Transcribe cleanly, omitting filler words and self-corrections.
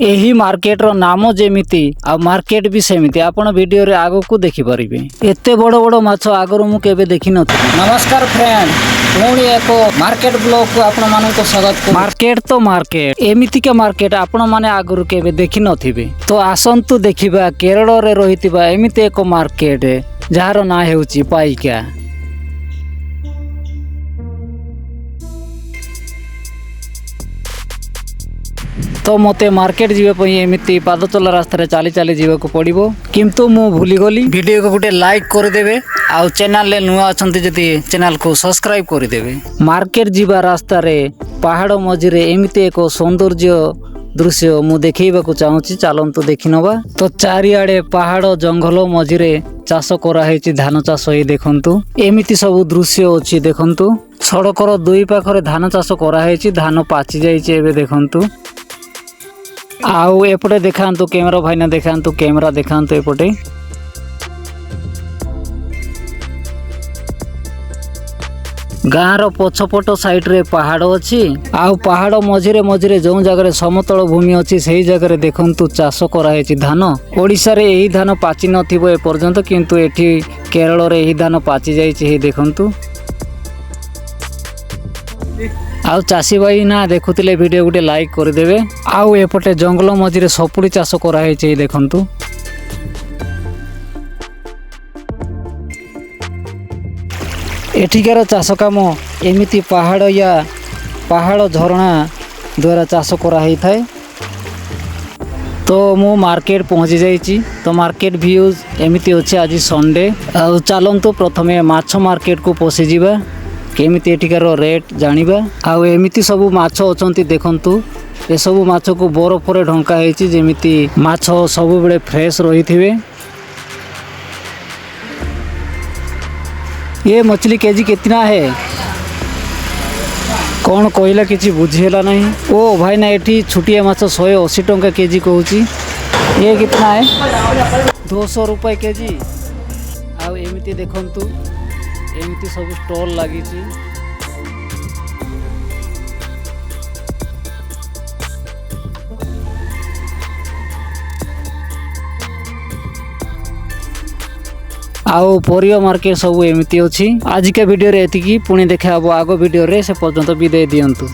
एही मार्केट रो नाम जेमिति आ मार्केट भी सेमिति आपण वीडियो रे आगो को देखि परिबे। एते बड़ बड़ माछ आगरो मु केबे देखि नथि। नमस्कार फ्रेंड, पुणी एको मार्केट ब्लॉग को आपण मानन को स्वागत कर। मार्केट तो मार्केट एमिति के मार्केट आपण माने आगरो केबे देखि नथिबे। तो आसंतु देखिबा केरल रे रहितिबा एमिति एको मार्केट जहार ना हेउची पाइका। तो मते मार्केट जीवे पई एमिति पाद चला रास्ता चली चली जीवा को पड़िबो, किंतु मु भूली गली। वीडियो को गोटे लाइक कर देबे आ चैनल ले नुआ अछंती जदी चैनल को सब्सक्राइब कर देबे। मार्केट जीवा रास्ता रे पहाड़ मझिरे एमिति एको सौंदर्य दृश्य मु देखैबा को चाहूची, चलंतु देखि नबा। तो चारिआडे पहाड़ जंगल मझिरे चाष करा हेची, धान चाष हे देखंतु। एमिति सब दृश्य अछि देखंतु। सड़कर दुई पाखरे धान चाष करा हेची, धान पाची जाईची एबे देखंतु। आउ एपटे देखांतु कैमरा भाईना, देखांतु कैमरा देखांतु एपटे। गाँर पछपट साइड रे पहाड़ अछि, आउ पहाड़ मझिरे मझिरे जो जगह समतल भूमि अछि सेही जगह देखंतु चाष करा हेछि धान। ओडिसा रे एही धान पाची नथिबो ए पर्यंत, किंतु एठी केरल रे एही धान पाची जाईछि हे देखंतु। आउ चाषी भाई ना देखुतिले वीडियो गोटे लाइक कर देबे। आउ एपटे जंगल मझिरे सपुड़ी चाष करा हेछि देखंतु। एठिकार चाष काम एमिति पहाड़ या पहाड़ झरणा द्वारा चाष करा हेइ थाए। तो मु मार्केट पहुँची जाइछि। तो मार्केट व्यूज एमिति अछि आज संडे। आउ चलंतु प्रथमे माछ मार्केट को पसी जिबा, केमिति एठिकार रेट जानिबा। आउ एमिति सब माछ अछंती देखंतु। ए सब माछ को बरफ रे ढंका हेछि, जेमिति माछ सब बेले फ्रेश रहिथिबे। ये मछली केजी कितना है कौन कहला किछि बुझेला नहीं। ओ भाई ना एठी छुटिया माछ 180 टंका केजी कहूची। ये कितना है 200 रुपये केजी। आउ एमिति देखंतु, एमिति सब स्टॉल लागिछि। आउ परिया मार्केट सब एमिति अछि। आज के वीडियो रे एतिकी, पुणी देखा हबो आगो वीडियो रे। से पर्यंत विदाय दियंतु।